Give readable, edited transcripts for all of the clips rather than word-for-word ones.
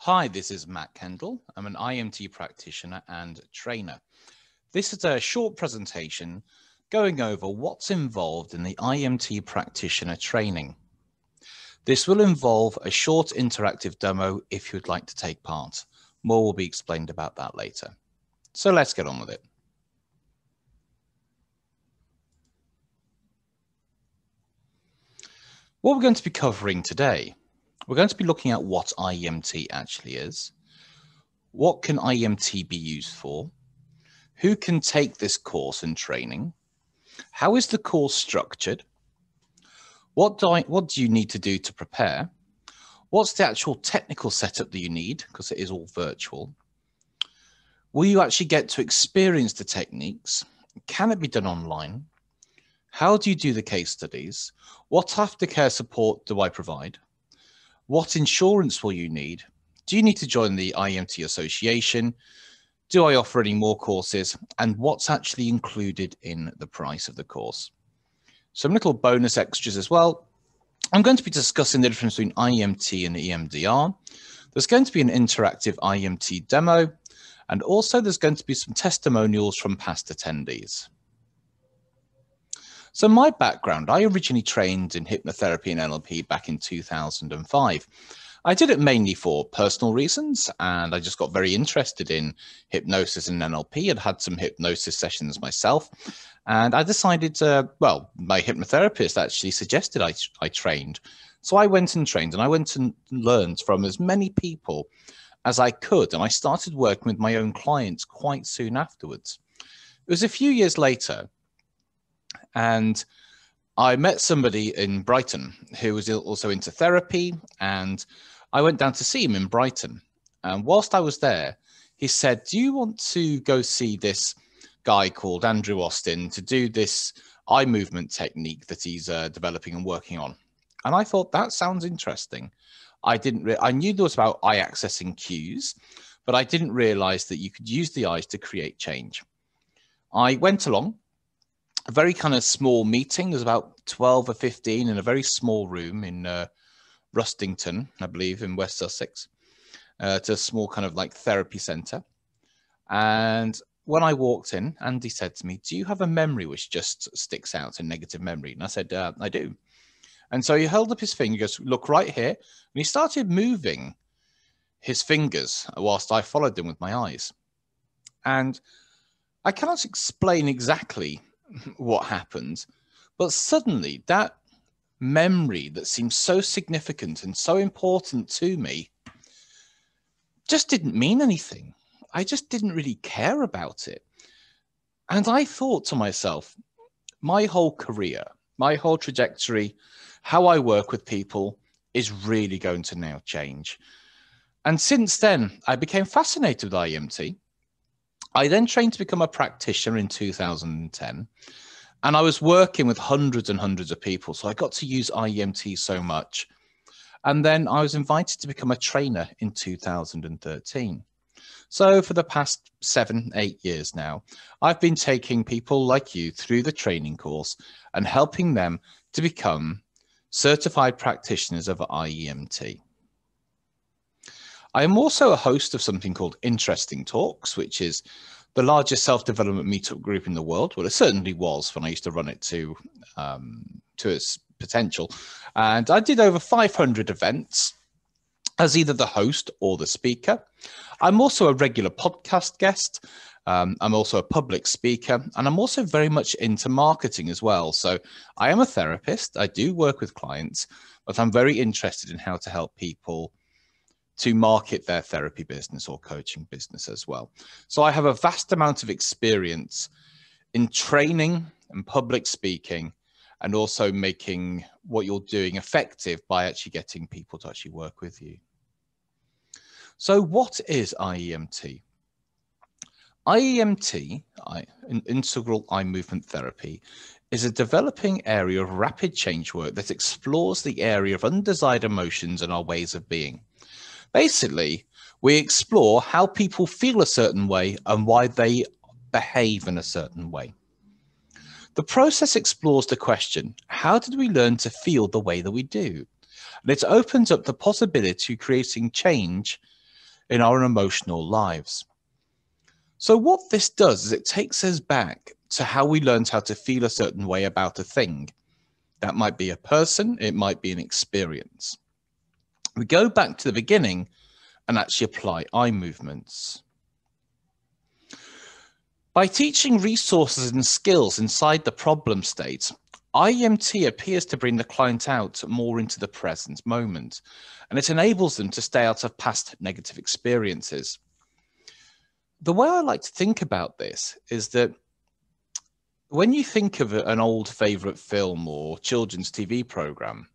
Hi, this is Matt Kendall. I'm an IEMT practitioner and trainer. This is a short presentation going over what's involved in the IEMT Practitioner Training. This will involve a short interactive demo if you'd like to take part. More will be explained about that later. So let's get on with it. What we're going to be covering today, we're going to be looking at what IEMT actually is. What can IEMT be used for? Who can take this course and training? How is the course structured? What do you need to do to prepare? What's the actual technical setup that you need? Because it is all virtual. Will you actually get to experience the techniques? Can it be done online? How do you do the case studies? What aftercare support do I provide? What insurance will you need? Do you need to join the IEMT Association? Do I offer any more courses? And what's actually included in the price of the course? Some little bonus extras as well. I'm going to be discussing the difference between IEMT and EMDR. There's going to be an interactive IEMT demo, and also there's going to be some testimonials from past attendees. So my background, I originally trained in hypnotherapy and NLP back in 2005. I did it mainly for personal reasons, and I just got very interested in hypnosis and NLP. I'd had some hypnosis sessions myself, and I decided well, my hypnotherapist actually suggested I trained. So I went and trained, and I went and learned from as many people as I could, and I started working with my own clients quite soon afterwards. It was a few years later, and I met somebody in Brighton who was also into therapy, and I went down to see him in Brighton. And whilst I was there, he said, do you want to go see this guy called Andrew Austin to do this eye movement technique that he's developing and working on? And I thought, that sounds interesting. I knew there was about eye accessing cues, but I didn't realize that you could use the eyes to create change. I went along. A very kind of small meeting. There's about 12 or 15 in a very small room in Rustington, I believe, in West Sussex. It's a small kind of like therapy center. And when I walked in, Andy said to me, do you have a memory which just sticks out, a negative memory? And I said, I do. And so he held up his finger, he goes, look right here. And he started moving his fingers whilst I followed him with my eyes. And I cannot explain exactly what happened, but suddenly that memory that seemed so significant and so important to me just didn't mean anything. I just didn't really care about it. And I thought to myself, my whole career, my whole trajectory, how I work with people is really going to now change. And since then, I became fascinated with IEMT. I then trained to become a practitioner in 2010, and I was working with hundreds and hundreds of people. So I got to use IEMT so much. And then I was invited to become a trainer in 2013. So for the past 7-8 years now, I've been taking people like you through the training course and helping them to become certified practitioners of IEMT. I am also a host of something called Interesting Talks, which is the largest self-development meetup group in the world. Well, it certainly was when I used to run it to its potential. And I did over 500 events as either the host or the speaker. I'm also a regular podcast guest. I'm also a public speaker, and I'm also very much into marketing as well. So I am a therapist. I do work with clients, but I'm very interested in how to help people to market their therapy business or coaching business as well. So I have a vast amount of experience in training and public speaking, and also making what you're doing effective by actually getting people to actually work with you. So what is IEMT? IEMT, Integral Eye Movement Therapy, is a developing area of rapid change work that explores the area of undesired emotions and our ways of being. Basically, we explore how people feel a certain way and why they behave in a certain way. The process explores the question, how did we learn to feel the way that we do? And it opens up the possibility of creating change in our emotional lives. So what this does is it takes us back to how we learned how to feel a certain way about a thing. That might be a person, it might be an experience. We go back to the beginning and actually apply eye movements. By teaching resources and skills inside the problem state, IEMT appears to bring the client out more into the present moment, and it enables them to stay out of past negative experiences. The way I like to think about this is that when you think of an old favorite film or children's TV program,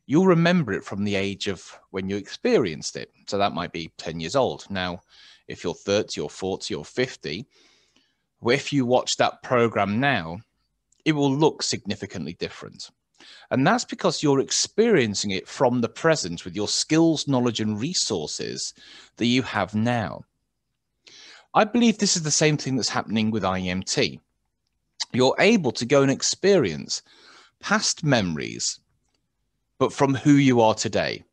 you'll remember it from the age of when you experienced it. So that might be 10 years old. Now, if you're 30 or 40 or 50, if you watch that program now, it will look significantly different. And that's because you're experiencing it from the present with your skills, knowledge, and resources that you have now. I believe this is the same thing that's happening with IEMT. You're able to go and experience past memories, but from who you are today.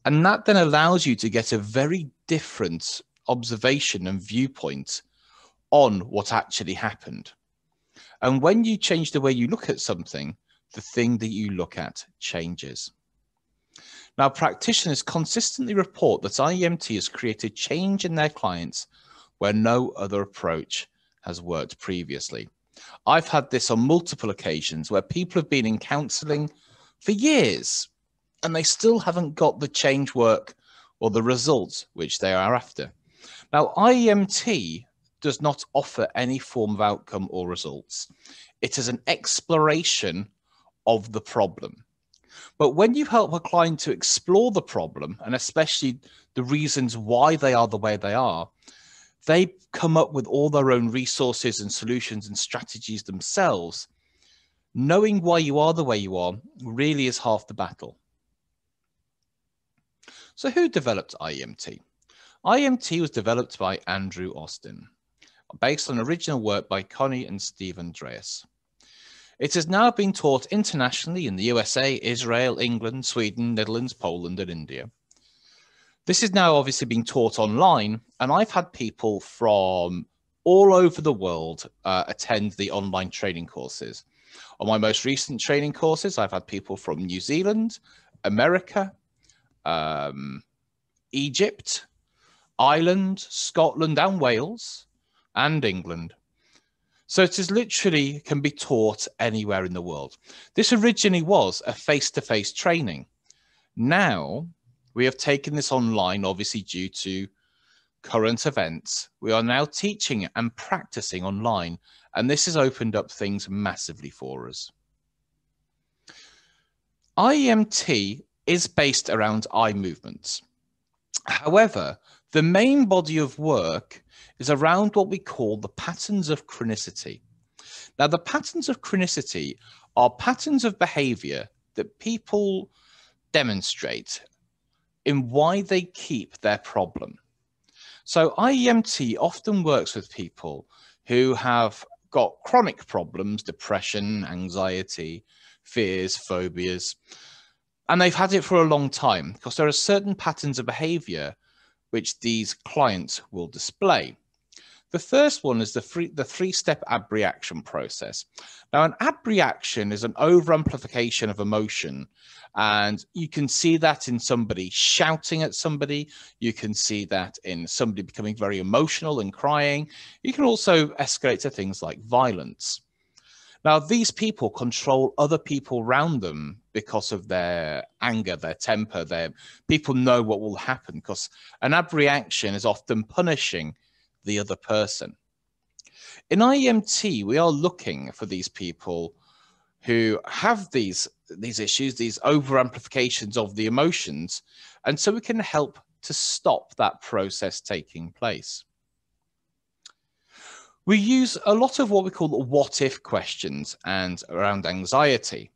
And that then allows you to get a very different observation and viewpoint on what actually happened. And when you change the way you look at something, the thing that you look at changes. Now, practitioners consistently report that IEMT has created change in their clients where no other approach has worked previously. I've had this on multiple occasions where people have been in counseling for years and they still haven't got the change work or the results which they are after. Now, IEMT does not offer any form of outcome or results. It is an exploration of the problem. But when you help a client to explore the problem, and especially the reasons why they are the way they are, they come up with all their own resources and solutions and strategies themselves. Knowing why you are the way you are really is half the battle. So who developed IEMT? IEMT was developed by Andrew Austin, based on original work by Connie and Steve Andreas. It has now been taught internationally in the USA, Israel, England, Sweden, Netherlands, Poland, and India. This is now obviously being taught online, and I've had people from all over the world attend the online training courses. On my most recent training courses, I've had people from New Zealand, America, Egypt, Ireland, Scotland, and Wales, and England. So it is literally can be taught anywhere in the world. This originally was a face-to-face training. Now, we have taken this online, obviously due to current events. We are now teaching and practicing online, and this has opened up things massively for us. IEMT is based around eye movements. However, the main body of work is around what we call the patterns of chronicity. Now, the patterns of chronicity are patterns of behavior that people demonstrate in why they keep their problem. So IEMT often works with people who have got chronic problems, depression, anxiety, fears, phobias, and they've had it for a long time because there are certain patterns of behavior which these clients will display. The first one is the three-step abreaction process. Now, an abreaction is an over-amplification of emotion, and you can see that in somebody shouting at somebody. You can see that in somebody becoming very emotional and crying. You can also escalate to things like violence. Now, these people control other people around them because of their anger, their temper. People know what will happen because an abreaction is often punishing the other person. In IEMT, we are looking for these people who have these issues, these over-amplifications of the emotions, and so we can help to stop that process taking place. We use a lot of what we call what-if questions and around anxiety.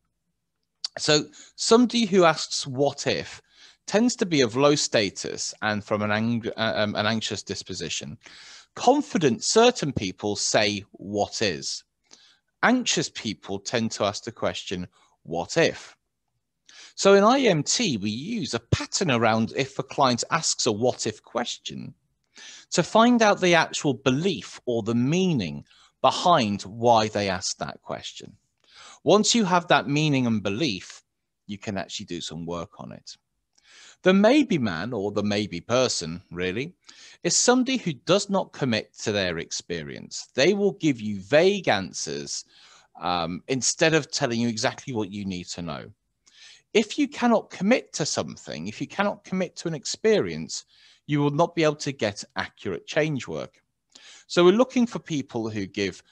So somebody who asks what if tends to be of low status and from an anxious disposition. Confident, certain people say, what is? Anxious people tend to ask the question, what if? So in IEMT, we use a pattern around if a client asks a what-if question to find out the actual belief or the meaning behind why they asked that question. Once you have that meaning and belief, you can actually do some work on it. The maybe man, or the maybe person, really, is somebody who does not commit to their experience. They will give you vague answers instead of telling you exactly what you need to know. If you cannot commit to something, if you cannot commit to an experience, you will not be able to get accurate change work. So we're looking for people who give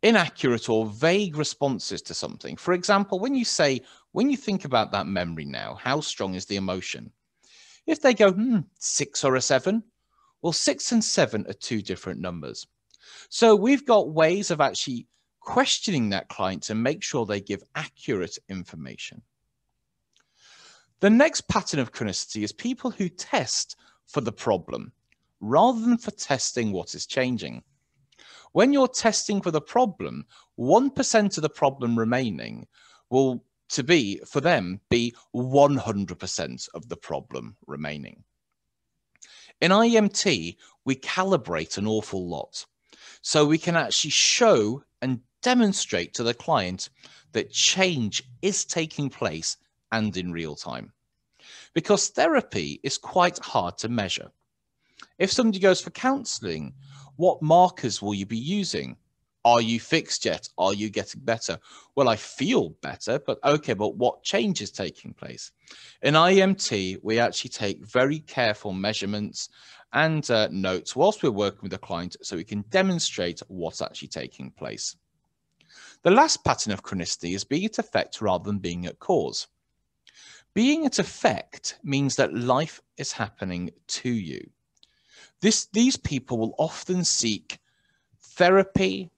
inaccurate or vague responses to something. For example, when you think about that memory now, how strong is the emotion? If they go, 6 or a 7, well, 6 and 7 are two different numbers. So we've got ways of actually questioning that client to make sure they give accurate information. The next pattern of chronicity is people who test for the problem rather than for testing what is changing. When you're testing for the problem, 1% of the problem remaining will, for them, be 100% of the problem remaining. In IEMT, we calibrate an awful lot. So we can actually show and demonstrate to the client that change is taking place and in real time. Because therapy is quite hard to measure. If somebody goes for counseling, what markers will you be using? Are you fixed yet? Are you getting better? Well, I feel better, but okay, but what change is taking place? In IEMT, we actually take very careful measurements and notes whilst we're working with the client so we can demonstrate what's actually taking place. The last pattern of chronicity is being at effect rather than being at cause. Being at effect means that life is happening to you. These people will often seek therapy,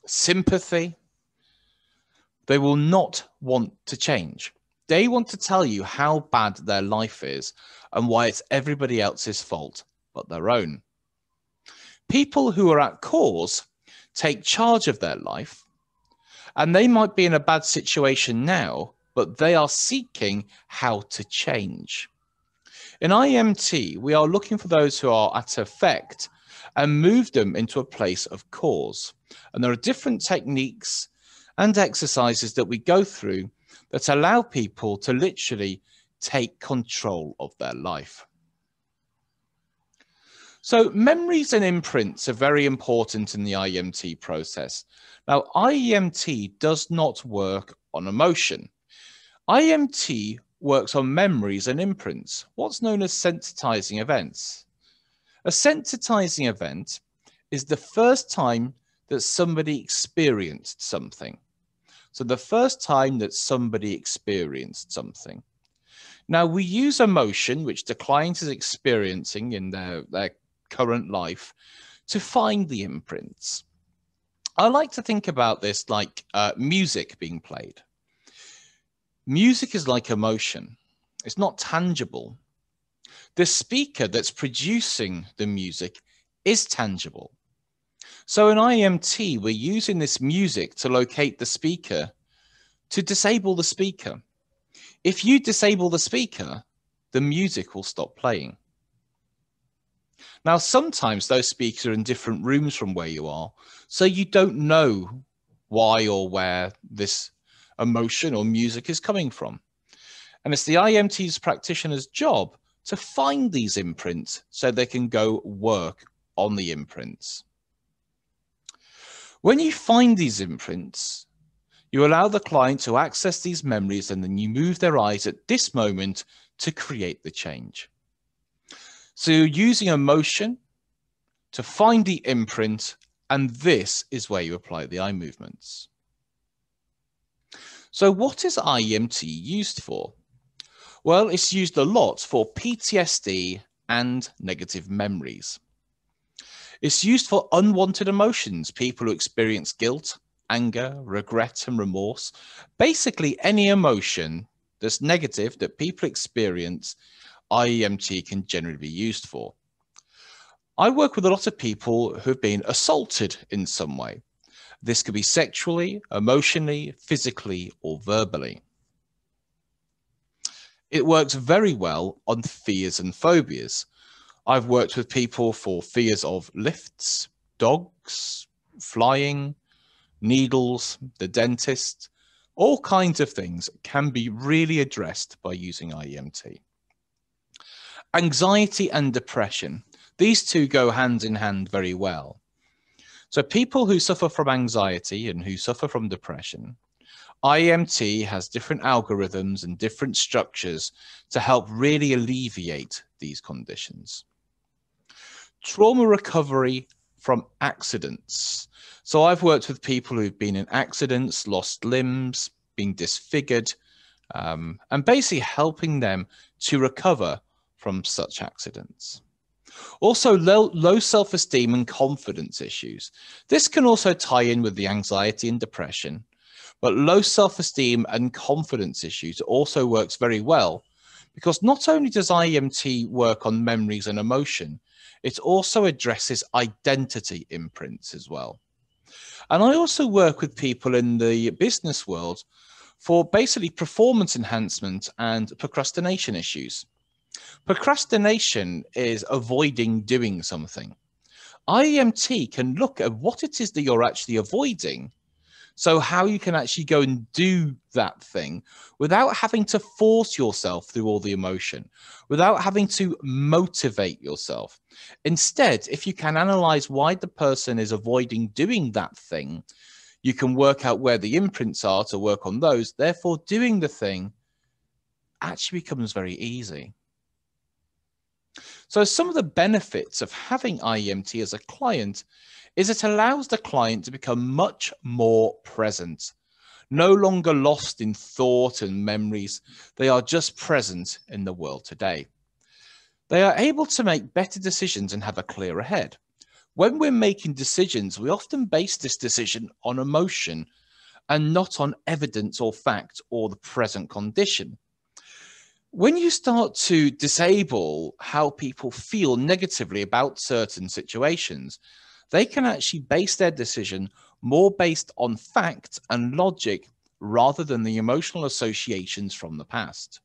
sympathy. They will not want to change. They want to tell you how bad their life is and why it's everybody else's fault but their own. People who are at cause take charge of their life, and they might be in a bad situation now, but they are seeking how to change. In IEMT, we are looking for those who are at effect and move them into a place of cause. And there are different techniques and exercises that we go through that allow people to literally take control of their life. So memories and imprints are very important in the IEMT process. Now, IEMT does not work on emotion. IEMT works on memories and imprints, what's known as sensitizing events. A sensitizing event is the first time that somebody experienced something. So the first time that somebody experienced something. Now, we use emotion, which the client is experiencing in their current life, to find the imprints. I like to think about this like music being played. Music is like emotion. It's not tangible. The speaker that's producing the music is tangible. So in IEMT, we're using this music to locate the speaker, to disable the speaker. If you disable the speaker, the music will stop playing. Now, sometimes those speakers are in different rooms from where you are, so you don't know why or where this emotion or music is coming from. And it's the IEMT's practitioner's job to find these imprints so they can go work on the imprints. When you find these imprints, you allow the client to access these memories, and then you move their eyes at this moment to create the change. So you're using emotion to find the imprint, and this is where you apply the eye movements. So what is IEMT used for? Well, it's used a lot for PTSD and negative memories. It's used for unwanted emotions, people who experience guilt, anger, regret, and remorse. Basically, any emotion that's negative that people experience, IEMT can generally be used for. I work with a lot of people who've been assaulted in some way. This could be sexually, emotionally, physically, or verbally. It works very well on fears and phobias. I've worked with people for fears of lifts, dogs, flying, needles, the dentist. All kinds of things can be really addressed by using IEMT. Anxiety and depression. These two go hand in hand very well. So people who suffer from anxiety and who suffer from depression, IEMT has different algorithms and different structures to help really alleviate these conditions. Trauma recovery from accidents. So I've worked with people who've been in accidents, lost limbs, been disfigured, and basically helping them to recover from such accidents. Also, low self-esteem and confidence issues. This can also tie in with the anxiety and depression, but low self-esteem and confidence issues also works very well because not only does IEMT work on memories and emotion, it also addresses identity imprints as well. And I also work with people in the business world for basically performance enhancement and procrastination issues. Procrastination is avoiding doing something. IEMT can look at what it is that you're actually avoiding, so how you can actually go and do that thing without having to force yourself through all the emotion, without having to motivate yourself. Instead, if you can analyze why the person is avoiding doing that thing, you can work out where the imprints are to work on those. Therefore, doing the thing actually becomes very easy. So some of the benefits of having IEMT as a client is it allows the client to become much more present, no longer lost in thought and memories. They are just present in the world today. They are able to make better decisions and have a clearer head. When we're making decisions, we often base this decision on emotion and not on evidence or fact or the present condition. When you start to disable how people feel negatively about certain situations, they can actually base their decision more based on fact and logic rather than the emotional associations from the past.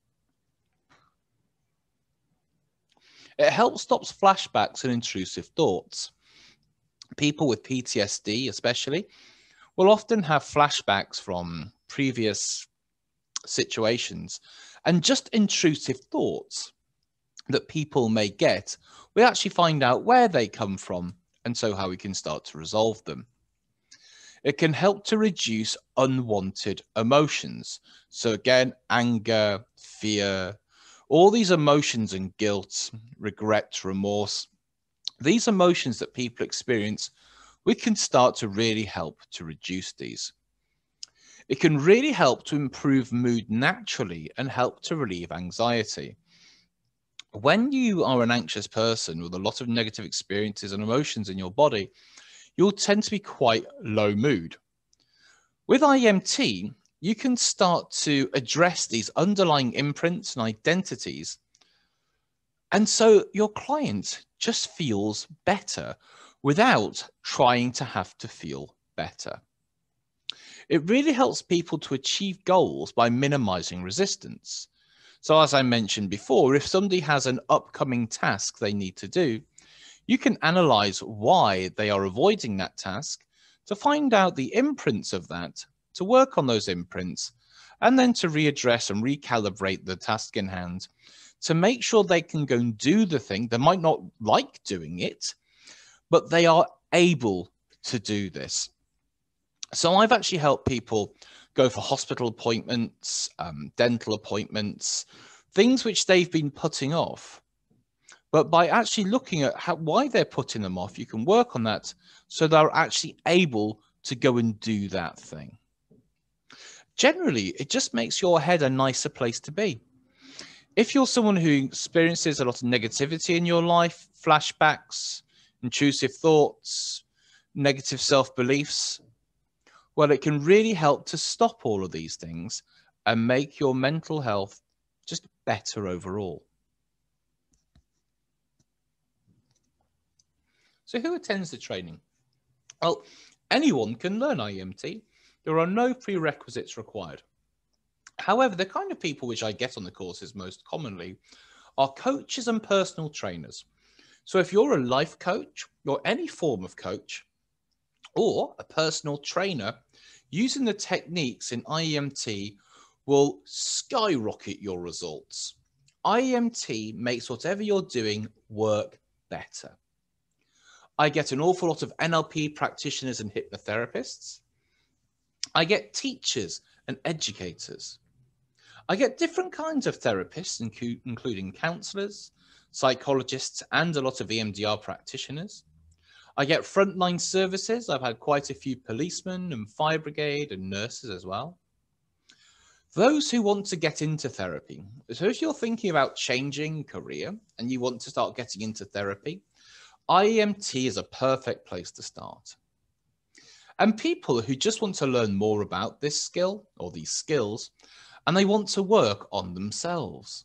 It helps stop flashbacks and intrusive thoughts. People with PTSD especially will often have flashbacks from previous situations and just intrusive thoughts that people may get. We actually find out where they come from and so how we can start to resolve them. It can help to reduce unwanted emotions. So again, anger, fear, all these emotions and guilt, regret, remorse, these emotions that people experience, we can start to really help to reduce these. It can really help to improve mood naturally and help to relieve anxiety. When you are an anxious person with a lot of negative experiences and emotions in your body, you'll tend to be quite low mood. With IEMT, you can start to address these underlying imprints and identities. And so your client just feels better without trying to have to feel better. It really helps people to achieve goals by minimizing resistance. So as I mentioned before, if somebody has an upcoming task they need to do, you can analyze why they are avoiding that task to find out the imprints of that, to work on those imprints, and then to readdress and recalibrate the task in hand to make sure they can go and do the thing. They might not like doing it, but they are able to do this. So I've actually helped people go for hospital appointments, dental appointments, things which they've been putting off. But by actually looking at why they're putting them off, you can work on that so they're actually able to go and do that thing. Generally, it just makes your head a nicer place to be. If you're someone who experiences a lot of negativity in your life, flashbacks, intrusive thoughts, negative self-beliefs, well, it can really help to stop all of these things and make your mental health just better overall. So who attends the training? Well, anyone can learn IEMT. There are no prerequisites required. However, the kind of people which I get on the courses most commonly are coaches and personal trainers. So if you're a life coach or any form of coach or a personal trainer, using the techniques in IEMT will skyrocket your results. IEMT makes whatever you're doing work better. I get an awful lot of NLP practitioners and hypnotherapists. I get teachers and educators. I get different kinds of therapists, including counselors, psychologists, and a lot of EMDR practitioners. I get frontline services. I've had quite a few policemen and fire brigade and nurses as well. Those who want to get into therapy. So if you're thinking about changing career and you want to start getting into therapy, IEMT is a perfect place to start. And people who just want to learn more about this skill or these skills, and they want to work on themselves.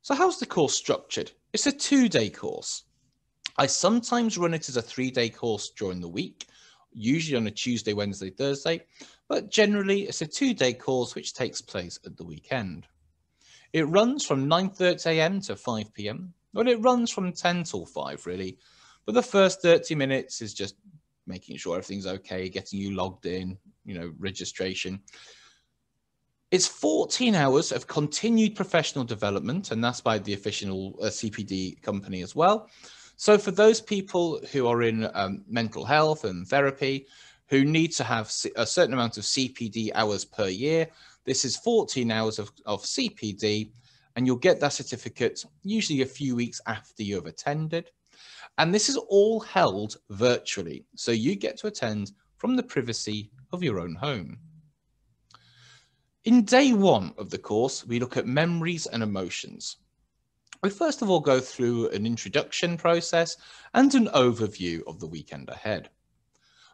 So how's the course structured? It's a 2-day course. I sometimes run it as a 3-day course during the week, usually on a Tuesday, Wednesday, Thursday, but generally it's a 2-day course which takes place at the weekend. It runs from 9:30 a.m. to 5 p.m. Well, it runs from 10 till 5 really, but the first 30 minutes is just making sure everything's okay, getting you logged in, registration. It's 14 hours of continued professional development, and that's by the official CPD company as well. So for those people who are in mental health and therapy, who need to have a certain amount of CPD hours per year, this is 14 hours of CPD, and you'll get that certificate usually a few weeks after you've attended. And this is all held virtually, so you get to attend from the privacy of your own home. In day 1 of the course, we look at memories and emotions. We first of all go through an introduction process and an overview of the weekend ahead.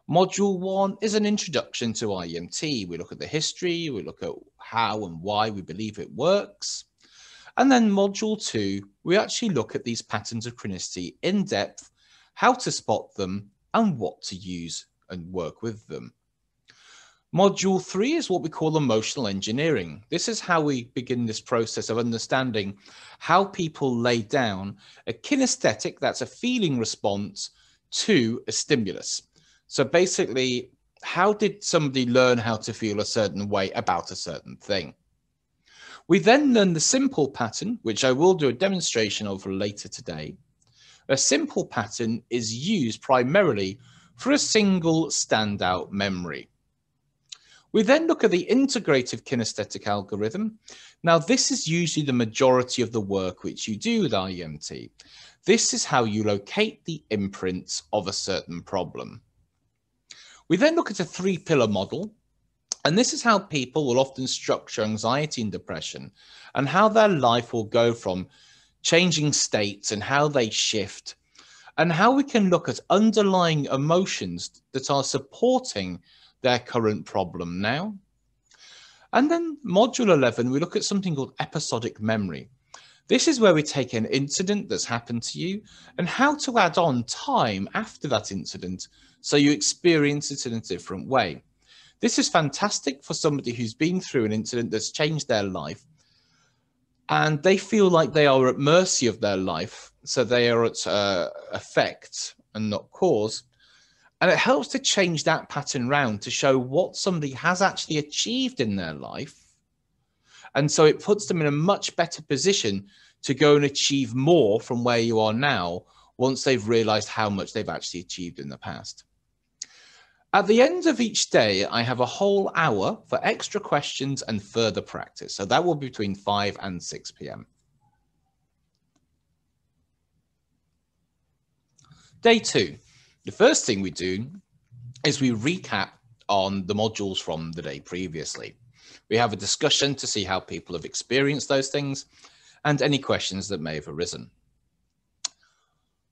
Module 1 is an introduction to IEMT. We look at the history, we look at how and why we believe it works. And then Module 2, we actually look at these patterns of chronicity in depth, how to spot them, and what to use and work with them. Module 3 is what we call emotional engineering. This is how we begin this process of understanding how people lay down a kinesthetic, that's a feeling response to a stimulus. So basically, how did somebody learn how to feel a certain way about a certain thing? We then learn the simple pattern, which I will do a demonstration of later today. A simple pattern is used primarily for a single standout memory. We then look at the integrative kinesthetic algorithm. Now, this is usually the majority of the work which you do with IEMT. This is how you locate the imprints of a certain problem. We then look at a 3-pillar model, and this is how people will often structure anxiety and depression, and how their life will go from changing states and how they shift, and how we can look at underlying emotions that are supporting their current problem now. And then module 11, we look at something called episodic memory. This is where we take an incident that's happened to you and how to add on time after that incident so you experience it in a different way. This is fantastic for somebody who's been through an incident that's changed their life and they feel like they are at mercy of their life. So they are at effect and not cause. And it helps to change that pattern round to show what somebody has actually achieved in their life. And so it puts them in a much better position to go and achieve more from where you are now once they've realized how much they've actually achieved in the past. At the end of each day, I have a whole hour for extra questions and further practice. So that will be between 5 and 6 p.m. Day 2. The first thing we do is we recap on the modules from the day previously. We have a discussion to see how people have experienced those things and any questions that may have arisen.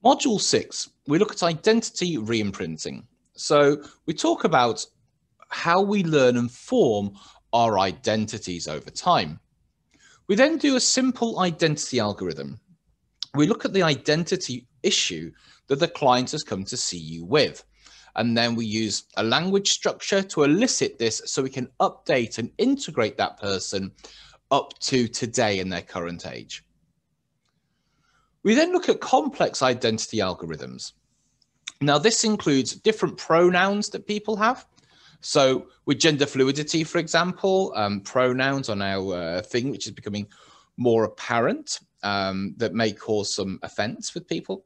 Module 6, we look at identity reimprinting. So we talk about how we learn and form our identities over time. We then do a simple identity algorithm. We look at the identity issue that the client has come to see you with. And then we use a language structure to elicit this so we can update and integrate that person up to today in their current age. We then look at complex identity algorithms. Now, this includes different pronouns that people have. So with gender fluidity, for example, pronouns are now a thing which is becoming more apparent that may cause some offense with people.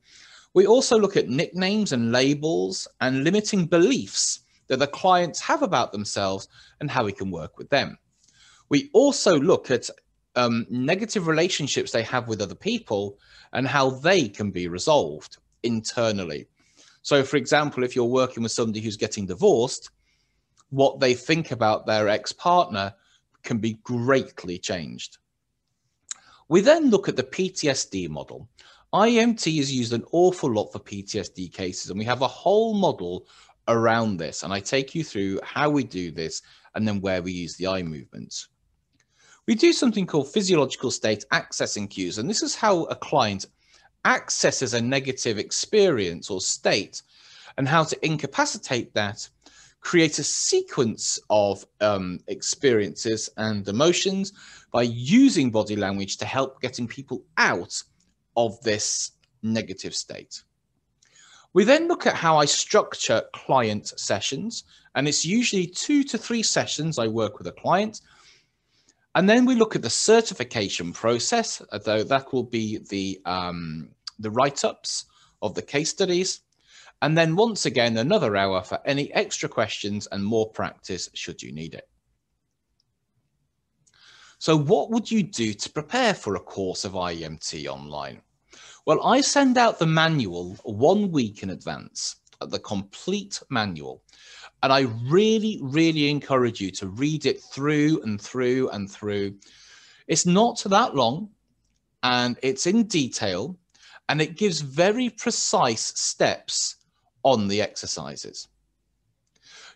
We also look at nicknames and labels and limiting beliefs that the clients have about themselves and how we can work with them. We also look at negative relationships they have with other people and how they can be resolved internally. So, for example, if you're working with somebody who's getting divorced, what they think about their ex-partner can be greatly changed. We then look at the PTSD model. IEMT is used an awful lot for PTSD cases, and we have a whole model around this. And I take you through how we do this and then where we use the eye movements. We do something called physiological state accessing cues, and this is how a client accesses a negative experience or state and how to incapacitate that, create a sequence of experiences and emotions by using body language to help getting people out of this negative state. We then look at how I structure client sessions, and it's usually 2 to 3 sessions I work with a client. And then we look at the certification process, though that will be the write-ups of the case studies. And then once again, another hour for any extra questions and more practice should you need it. So what would you do to prepare for a course of IEMT online? Well, I send out the manual 1 week in advance, the complete manual. And I really, really encourage you to read it through and through and through. It's not that long and it's in detail and it gives very precise steps on the exercises.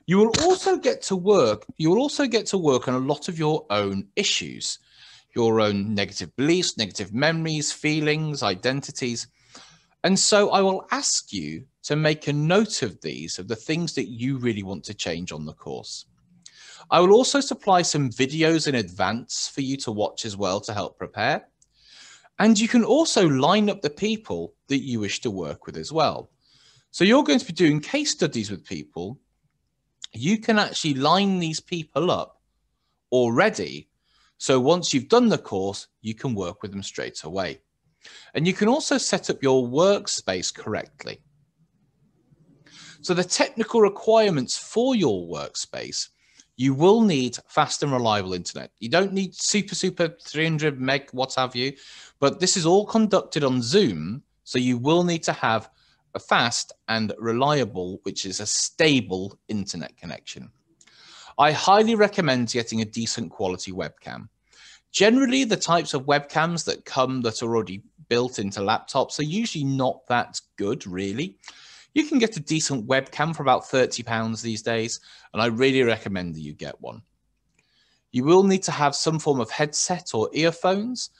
You will also get to work on a lot of your own issues, your own negative beliefs, negative memories, feelings, identities. And so I will ask you to make a note of these, of the things that you really want to change on the course. I will also supply some videos in advance for you to watch as well to help prepare. And you can also line up the people that you wish to work with as well. So you're going to be doing case studies with people. You can actually line these people up already. So once you've done the course, you can work with them straight away. And you can also set up your workspace correctly. So the technical requirements for your workspace, you will need fast and reliable internet. You don't need super 300 meg, what have you, but this is all conducted on Zoom. So you will need to have a fast and reliable, which is a stable internet connection. I highly recommend getting a decent quality webcam. Generally, the types of webcams that are already built into laptops are usually not that good, really. You can get a decent webcam for about £30 these days, and I really recommend that you get one. You will need to have some form of headset or earphones.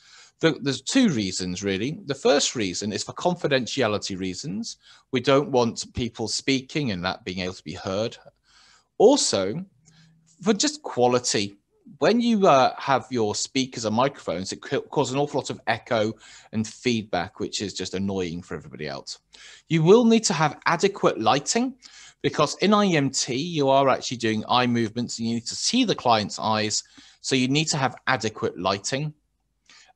There's 2 reasons, really. The first reason is for confidentiality reasons. We don't want people speaking and that being able to be heard. Also, for just quality. When you have your speakers and microphones, it causes an awful lot of echo and feedback, which is just annoying for everybody else. You will need to have adequate lighting because in IEMT, you are actually doing eye movements and you need to see the client's eyes. So you need to have adequate lighting.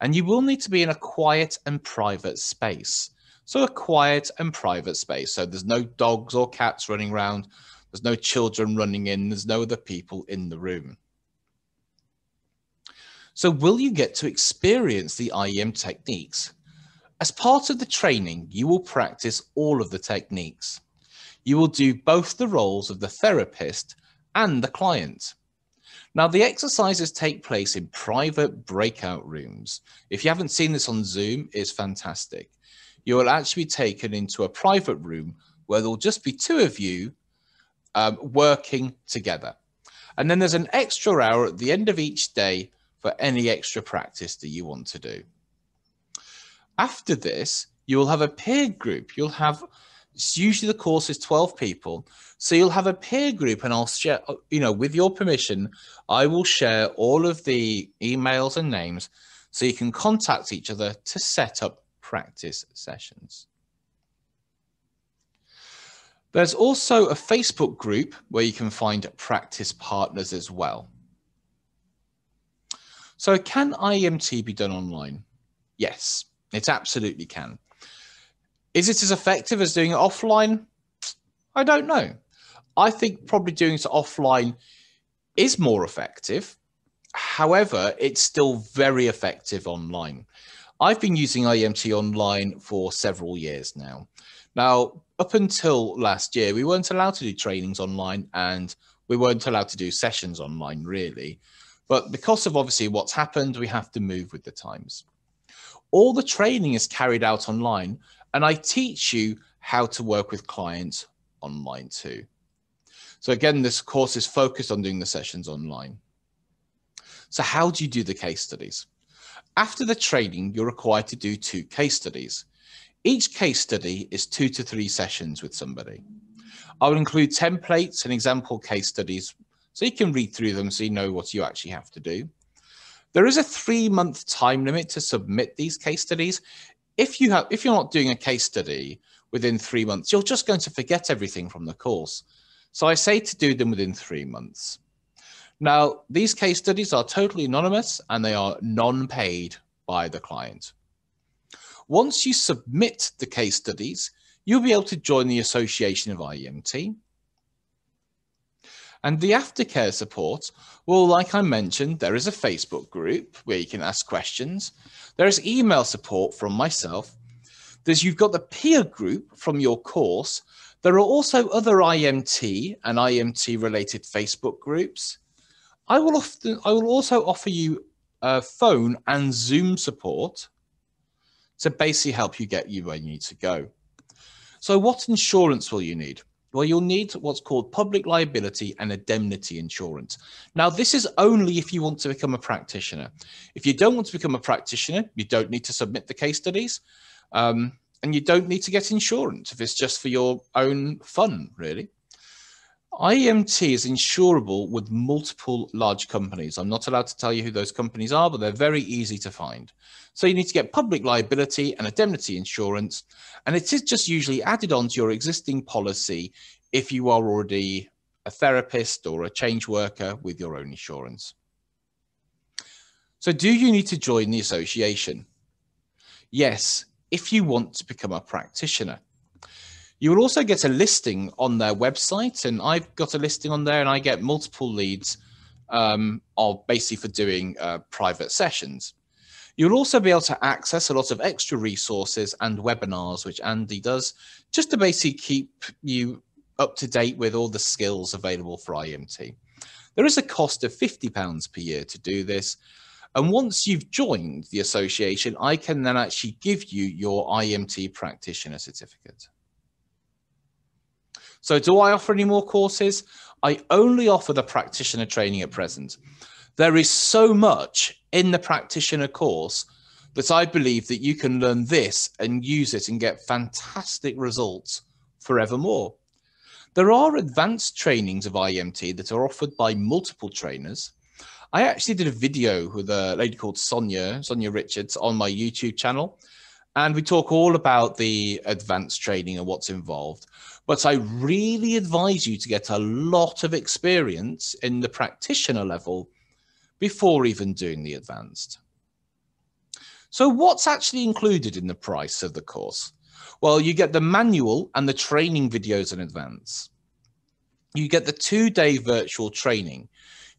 And you will need to be in a quiet and private space. So a quiet and private space. So there's no dogs or cats running around. There's no children running in. There's no other people in the room. So will you get to experience the IEM techniques? As part of the training, you will practice all of the techniques. You will do both the roles of the therapist and the client. Now, the exercises take place in private breakout rooms. If you haven't seen this on Zoom, it's fantastic. You will actually be taken into a private room where there will just be 2 of you working together. And then there's an extra hour at the end of each day for any extra practice that you want to do. After this, you will have a peer group. You'll have It's usually the course is 12 people. So you'll have a peer group, and I'll share, with your permission, I will share all of the emails and names so you can contact each other to set up practice sessions. There's also a Facebook group where you can find practice partners as well. So can IEMT be done online? Yes, it absolutely can. Is it as effective as doing it offline? I don't know. I think probably doing it offline is more effective. However, it's still very effective online. I've been using IEMT online for several years now. Now, up until last year, we weren't allowed to do trainings online, and we weren't allowed to do sessions online, really. But because of obviously what's happened, we have to move with the times. All the training is carried out online, and I teach you how to work with clients online too. So again, this course is focused on doing the sessions online. So how do you do the case studies? After the training, you're required to do 2 case studies. Each case study is 2 to 3 sessions with somebody. I will include templates and example case studies so you can read through them so you know what you actually have to do. There is a 3-month time limit to submit these case studies. If you're not doing a case study within 3 months, you're just going to forget everything from the course. So I say to do them within 3 months. Now, these case studies are totally anonymous and they are non-paid by the client. Once you submit the case studies, you'll be able to join the Association of IEMT. And the aftercare support, well, like I mentioned, there is a Facebook group where you can ask questions. There is email support from myself. You've got the peer group from your course. There are also other IEMT and IEMT related Facebook groups. I will also offer you phone and Zoom support to basically help you get you where you need to go. So what insurance will you need? Well, you'll need what's called public liability and indemnity insurance. Now, this is only if you want to become a practitioner. If you don't want to become a practitioner, you don't need to submit the case studies, and you don't need to get insurance if it's just for your own fun, really. IEMT is insurable with multiple large companies. I'm not allowed to tell you who those companies are, but they're very easy to find. So you need to get public liability and indemnity insurance, and it is just usually added on to your existing policy if you are already a therapist or a change worker with your own insurance. So do you need to join the association? Yes, if you want to become a practitioner. You will also get a listing on their website, and I've got a listing on there, and I get multiple leads basically for doing private sessions. You'll also be able to access a lot of extra resources and webinars, which Andy does, just to basically keep you up to date with all the skills available for IEMT. There is a cost of £50 per year to do this. And once you've joined the association, I can then actually give you your IEMT practitioner certificate. So do I offer any more courses? I only offer the practitioner training at present. There is so much in the practitioner course that I believe that you can learn this and use it and get fantastic results forevermore. There are advanced trainings of IEMT that are offered by multiple trainers. I actually did a video with a lady called Sonia Richards on my YouTube channel, and we talk all about the advanced training and what's involved. But I really advise you to get a lot of experience in the practitioner level before even doing the advanced. So what's actually included in the price of the course? Well, you get the manual and the training videos in advance. You get the 2-day virtual training.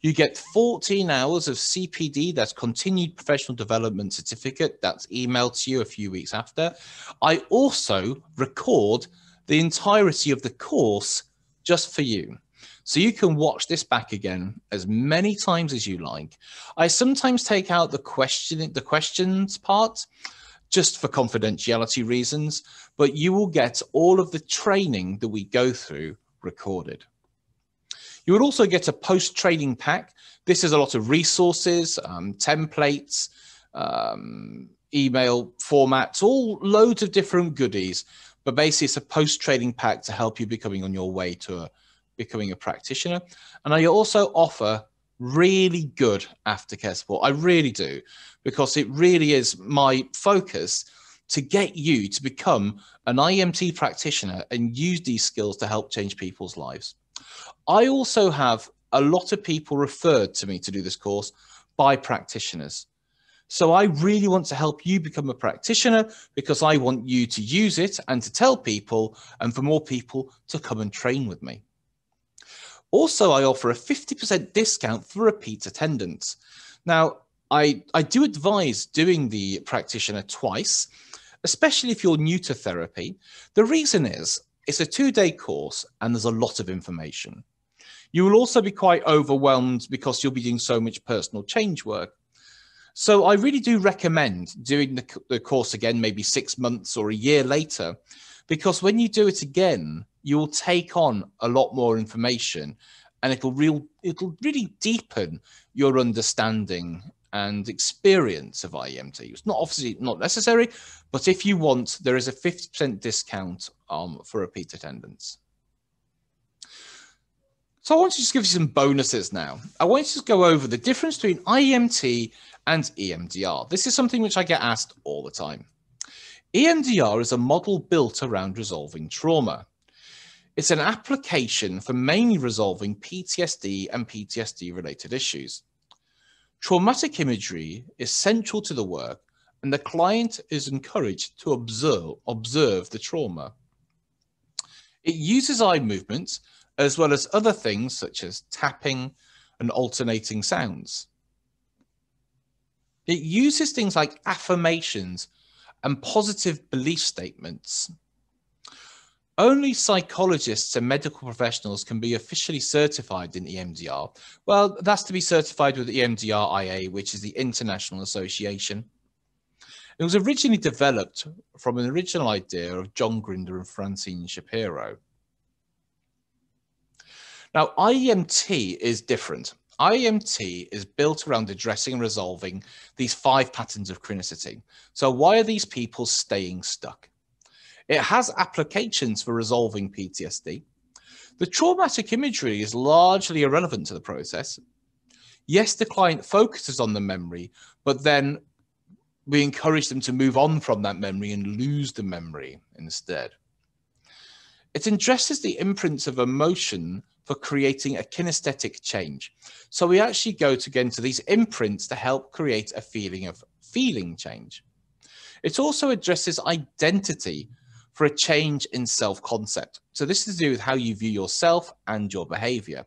You get 14 hours of CPD, that's continued professional development certificate, that's emailed to you a few weeks after. I also record the entirety of the course just for you. So you can watch this back again as many times as you like. I sometimes take out the questions part just for confidentiality reasons, but you will get all of the training that we go through recorded. You would also get a post-training pack. This is a lot of resources, templates, email formats, all loads of different goodies. But basically it's a post-training pack to help you becoming on your way to becoming a practitioner. And I also offer really good aftercare support. I really do, because it really is my focus to get you to become an IEMT practitioner and use these skills to help change people's lives. I also have a lot of people referred to me to do this course by practitioners. So I really want to help you become a practitioner because I want you to use it and to tell people, and for more people to come and train with me. Also, I offer a 50% discount for repeat attendance. Now, I do advise doing the practitioner twice, especially if you're new to therapy. The reason is it's a 2-day course and there's a lot of information. You will also be quite overwhelmed because you'll be doing so much personal change work. So I really do recommend doing the course again, maybe 6 months or a year later, because when you do it again, you will take on a lot more information and it'll really deepen your understanding and experience of IEMT. It's not obviously not necessary, but if you want, there is a 50% discount for repeat attendance. So I want to just give you some bonuses now. I want to just go over the difference between IEMT and EMDR. This is something which I get asked all the time. EMDR is a model built around resolving trauma. It's an application for mainly resolving PTSD and PTSD-related issues. Traumatic imagery is central to the work, and the client is encouraged to observe the trauma. It uses eye movements as well as other things such as tapping and alternating sounds. It uses things like affirmations and positive belief statements. Only psychologists and medical professionals can be officially certified in EMDR. Well, that's to be certified with EMDR IA, which is the International Association. It was originally developed from an original idea of John Grinder and Francine Shapiro. Now, IEMT is different. IEMT is built around addressing and resolving these 5 patterns of chronicity. So why are these people staying stuck? It has applications for resolving PTSD. The traumatic imagery is largely irrelevant to the process. Yes, the client focuses on the memory, but then we encourage them to move on from that memory and lose the memory instead. It addresses the imprints of emotion for creating a kinesthetic change. So we actually go to get into these imprints to help create a feeling of feeling change. It also addresses identity for a change in self-concept. So this is to do with how you view yourself and your behavior.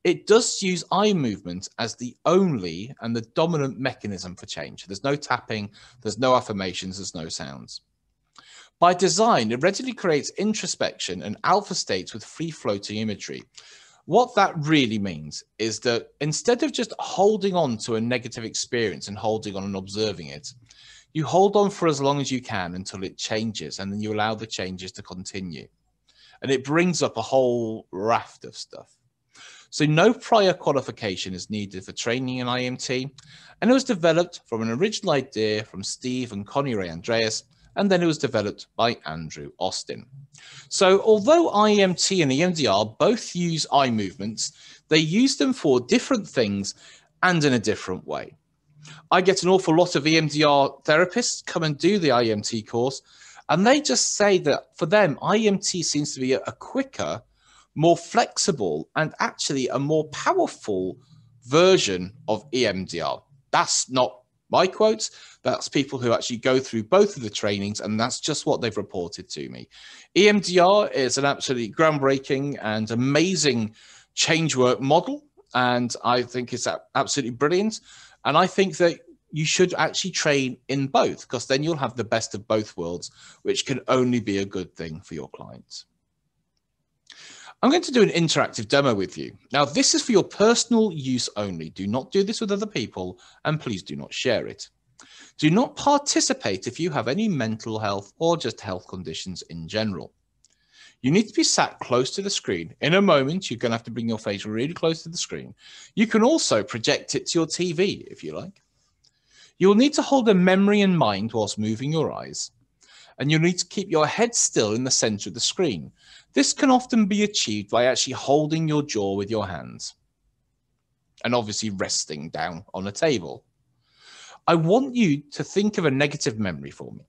It does use eye movement as the only and the dominant mechanism for change. There's no tapping, there's no affirmations, there's no sounds. By design, it readily creates introspection and alpha states with free-floating imagery. What that really means is that instead of just holding on to a negative experience and holding on and observing it, you hold on for as long as you can until it changes, and then you allow the changes to continue. And it brings up a whole raft of stuff. So no prior qualification is needed for training in IEMT, and it was developed from an original idea from Steve and Connie Ray Andreas, and then it was developed by Andrew Austin. So although IEMT and EMDR both use eye movements, they use them for different things and in a different way. I get an awful lot of EMDR therapists come and do the IEMT course, and they just say that for them, IEMT seems to be a quicker, more flexible, and actually a more powerful version of EMDR. That's not my quotes, that's people who actually go through both of the trainings, and that's just what they've reported to me. EMDR is an absolutely groundbreaking and amazing change work model, and I think it's absolutely brilliant. And I think that you should actually train in both, because then you'll have the best of both worlds, which can only be a good thing for your clients. I'm going to do an interactive demo with you. Now, this is for your personal use only. Do not do this with other people, and please do not share it. Do not participate if you have any mental health or just health conditions in general. You need to be sat close to the screen. In a moment, you're going to have to bring your face really close to the screen. You can also project it to your TV if you like. You'll need to hold a memory in mind whilst moving your eyes. and you'll need to keep your head still in the center of the screen. This can often be achieved by actually holding your jaw with your hands and obviously resting down on a table. I want you to think of a negative memory for me.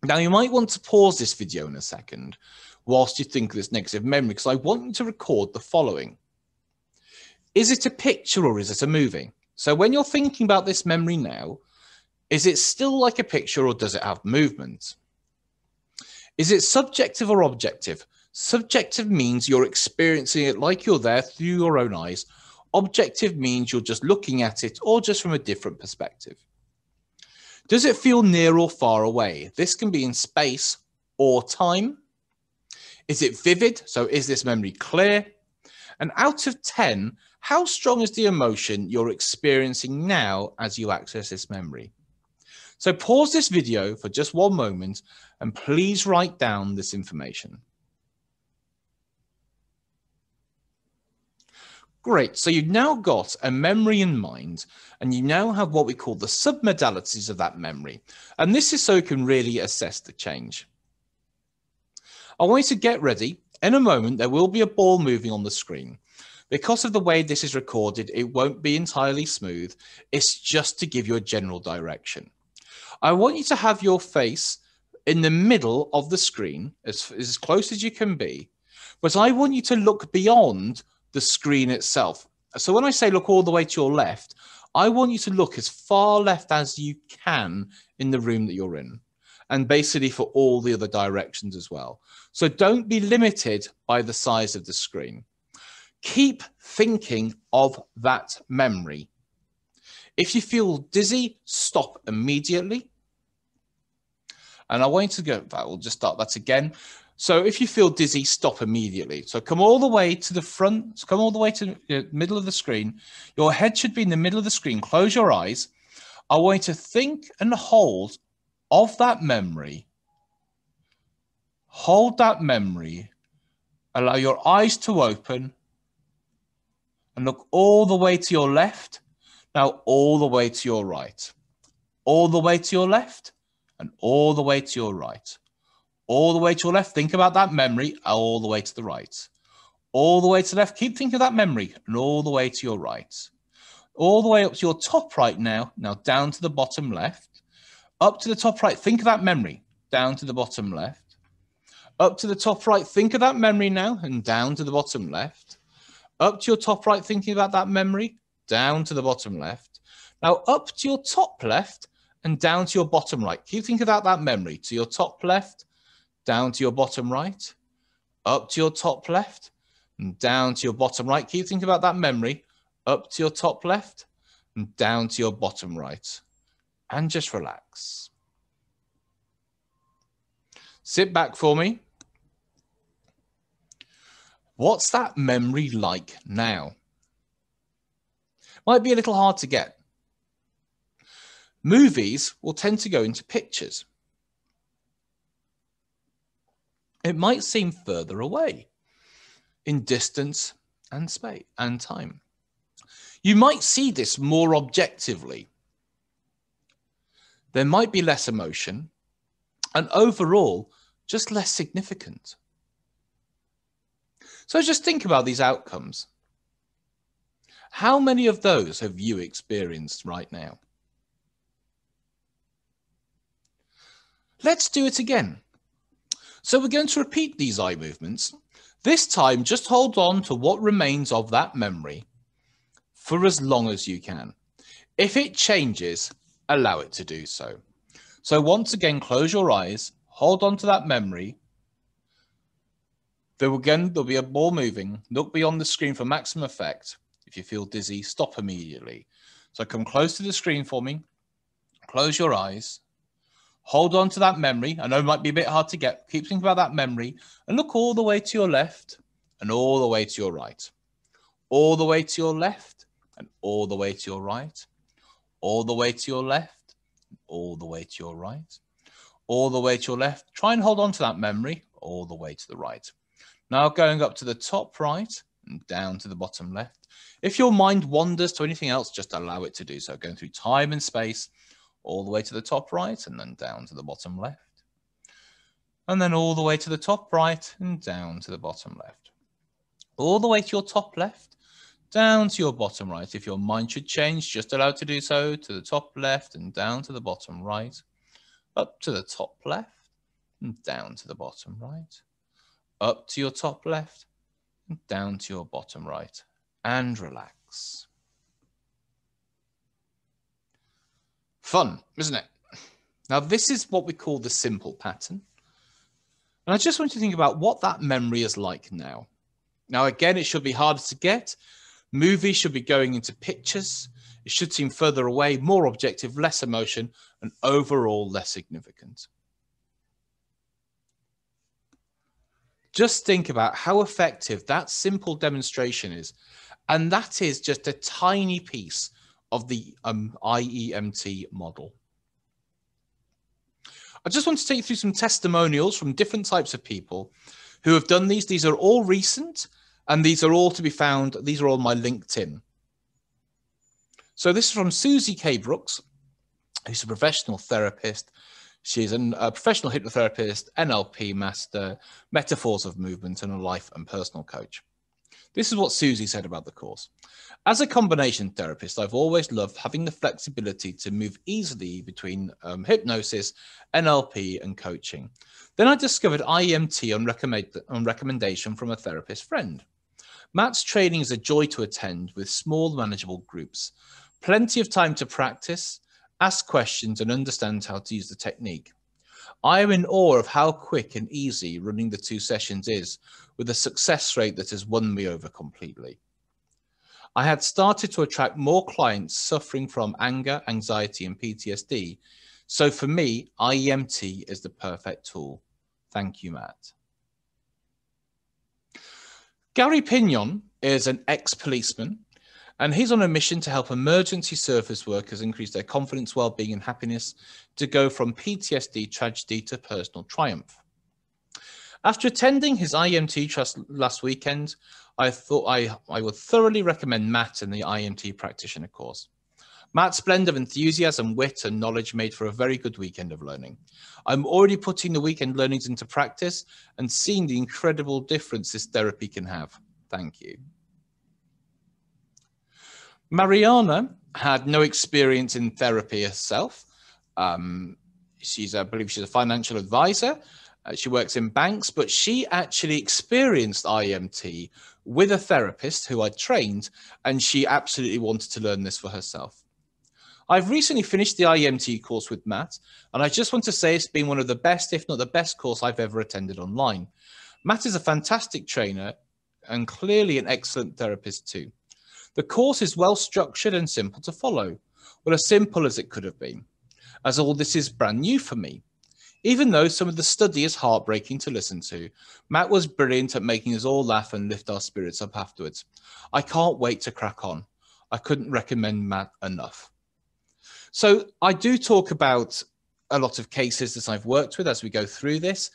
Now, you might want to pause this video in a second whilst you think of this negative memory, because I want you to record the following. Is it a picture or is it a movie? So when you're thinking about this memory now, is it still like a picture or does it have movement? Is it subjective or objective? Subjective means you're experiencing it like you're there through your own eyes. Objective means you're just looking at it or just from a different perspective. Does it feel near or far away? This can be in space or time. Is it vivid? So is this memory clear? And out of 10, how strong is the emotion you're experiencing now as you access this memory? So pause this video for just one moment and please write down this information. Great, so you've now got a memory in mind and you now have what we call the submodalities of that memory. And this is so you can really assess the change. I want you to get ready. In a moment, there will be a ball moving on the screen. Because of the way this is recorded, it won't be entirely smooth. It's just to give you a general direction. I want you to have your face in the middle of the screen, as close as you can be, but I want you to look beyond the screen itself. So when I say look all the way to your left, I want you to look as far left as you can in the room that you're in, and basically for all the other directions as well. So don't be limited by the size of the screen. Keep thinking of that memory. If you feel dizzy, stop immediately. And I want you to go, we'll just start that again. So if you feel dizzy, stop immediately. So come all the way to the front, come all the way to the middle of the screen. Your head should be in the middle of the screen. Close your eyes. I want you to think and hold of that memory. Hold that memory. Allow your eyes to open and look all the way to your left. Now all the way to your right. All the way to your left and all the way to your right. All the way to your left, think about that memory, all the way to the right. All the way to the left, keep thinking of that memory, and all the way to your right. All the way up to your top right now down to the bottom left. Up to the top right, think of that memory, down to the bottom left. Up to the top right, think of that memory now, and down to the bottom left. Up to your top right, thinking about that memory, down to the bottom left. Now up to your top left, and down to your bottom right. Keep thinking about that memory, to your top left, down to your bottom right, up to your top left, and down to your bottom right. Keep thinking about that memory, up to your top left, and down to your bottom right. And just relax. Sit back for me. What's that memory like now? Might be a little hard to get. Movies will tend to go into pictures. It might seem further away in distance and space and time. You might see this more objectively. There might be less emotion and overall just less significant. So just think about these outcomes. How many of those have you experienced right now? Let's do it again. So we're going to repeat these eye movements. This time, just hold on to what remains of that memory for as long as you can. If it changes, allow it to do so. So once again, close your eyes, hold on to that memory. There'll be a ball moving. Look beyond the screen for maximum effect. If you feel dizzy, stop immediately. So come close to the screen for me. Close your eyes. Hold on to that memory. I know it might be a bit hard to get. Keep thinking about that memory and look all the way to your left and all the way to your right. All the way to your left and all the way to your right. All the way to your left, all the way to your right. All the way to your left. Try and hold on to that memory all the way to the right. Now going up to the top right and down to the bottom left. If your mind wanders to anything else, just allow it to do so. Going through time and space, all the way to the top right and then down to the bottom left. and then all the way to the top right and down to the bottom left. All the way to your top left, down to your bottom right. If your mind should change, just allow it to do so, to the top left and down to the bottom right, up to the top left and down to the bottom right, up to your top left and down to your bottom right, and relax. Fun, isn't it? Now, this is what we call the simple pattern. And I just want you to think about what that memory is like now. Now, again, it should be harder to get. Movies should be going into pictures. It should seem further away, more objective, less emotion, and overall less significant. Just think about how effective that simple demonstration is. And that is just a tiny piece of the IEMT model. I just want to take you through some testimonials from different types of people who have done these. These are all recent, and these are all to be found. These are all on my LinkedIn. So this is from Susie K. Brooks, who's a professional therapist. She's a professional hypnotherapist, NLP master, metaphors of movement, and a life and personal coach. This is what Susie said about the course. As a combination therapist, I've always loved having the flexibility to move easily between hypnosis, NLP, and coaching. Then I discovered IEMT on recommendation from a therapist friend. Matt's training is a joy to attend with small, manageable groups. Plenty of time to practice, ask questions, and understand how to use the technique. I am in awe of how quick and easy running the 2 sessions is, with a success rate that has won me over completely. I had started to attract more clients suffering from anger, anxiety, and PTSD. So for me, IEMT is the perfect tool. Thank you, Matt. Gary Pignon is an ex-policeman, and he's on a mission to help emergency service workers increase their confidence, well-being, and happiness to go from PTSD tragedy to personal triumph. After attending his IEMT last weekend, I thought I would thoroughly recommend Matt in the IEMT Practitioner course. Matt's blend of enthusiasm, wit, and knowledge made for a very good weekend of learning. I'm already putting the weekend learnings into practice and seeing the incredible difference this therapy can have. Thank you. Mariana had no experience in therapy herself. I believe she's a financial advisor. She works in banks, but she actually experienced IEMT with a therapist who I trained, and she absolutely wanted to learn this for herself. I've recently finished the IEMT course with Matt, and I just want to say it's been one of the best, if not the best course I've ever attended online. Matt is a fantastic trainer and clearly an excellent therapist too. The course is well structured and simple to follow, well, as simple as it could have been, as all this is brand new for me. Even though some of the study is heartbreaking to listen to, Matt was brilliant at making us all laugh and lift our spirits up afterwards. I can't wait to crack on. I couldn't recommend Matt enough. So I do talk about a lot of cases that I've worked with as we go through this.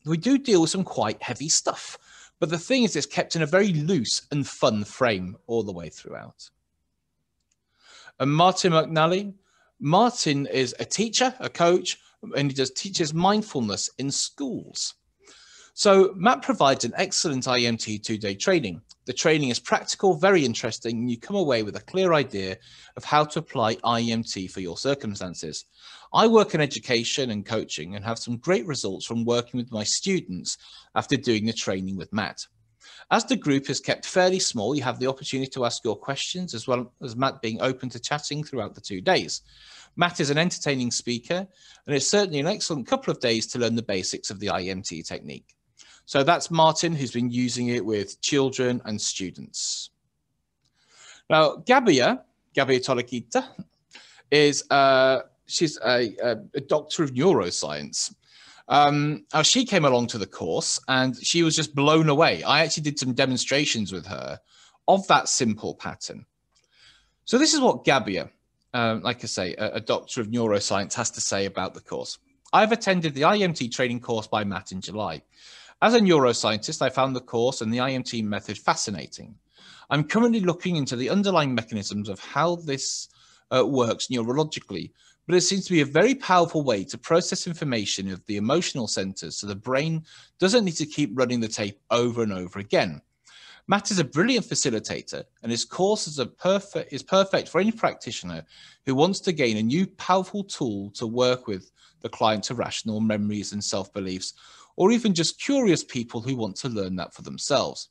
We do deal with some quite heavy stuff, but the thing is it's kept in a very loose and fun frame all the way throughout. And Martin McNally. Martin is a teacher, a coach, and he teaches mindfulness in schools. So Matt provides an excellent IEMT 2-day training. The training is practical, very interesting, and you come away with a clear idea of how to apply IEMT for your circumstances. I work in education and coaching and have some great results from working with my students after doing the training with Matt. As the group is kept fairly small, you have the opportunity to ask your questions, as well as Matt being open to chatting throughout the 2 days. Matt is an entertaining speaker, and it's certainly an excellent couple of days to learn the basics of the IEMT technique. So that's Martin, who's been using it with children and students. Now, Gabia Tolakita is she's a doctor of neuroscience. She came along to the course and she was just blown away. I actually did some demonstrations with her of that simple pattern. So this is what Gabia, like I say, a doctor of neuroscience, has to say about the course. I've attended the IEMT training course by Matt in July. As a neuroscientist, I found the course and the IEMT method fascinating. I'm currently looking into the underlying mechanisms of how this works neurologically, but it seems to be a very powerful way to process information of the emotional centers so the brain doesn't need to keep running the tape over and over again. Matt is a brilliant facilitator, and his course is perfect for any practitioner who wants to gain a new powerful tool to work with the client's irrational memories and self-beliefs, or even just curious people who want to learn that for themselves.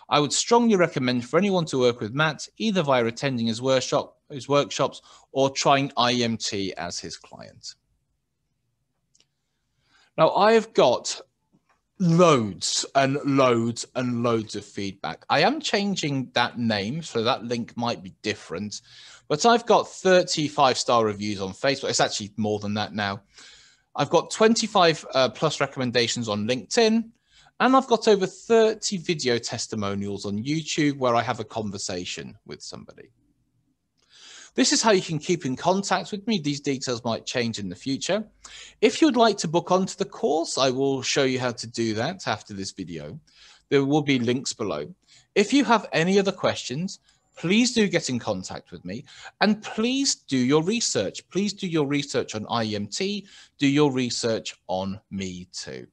I would strongly recommend for anyone to work with Matt, either via attending his workshops or trying IEMT as his client. Now, I've got loads and loads and loads of feedback. I am changing that name, so that link might be different, but I've got 35-star reviews on Facebook. It's actually more than that now. I've got 25 plus recommendations on LinkedIn, and I've got over 30 video testimonials on YouTube where I have a conversation with somebody. This is how you can keep in contact with me. These details might change in the future. If you'd like to book onto the course, I will show you how to do that after this video. There will be links below. If you have any other questions, please do get in contact with me, and please do your research. Please do your research on IEMT, do your research on me too.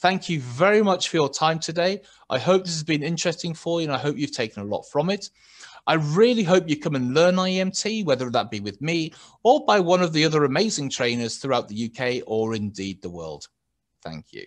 Thank you very much for your time today. I hope this has been interesting for you, and I hope you've taken a lot from it. I really hope you come and learn IEMT, whether that be with me or by one of the other amazing trainers throughout the UK or indeed the world. Thank you.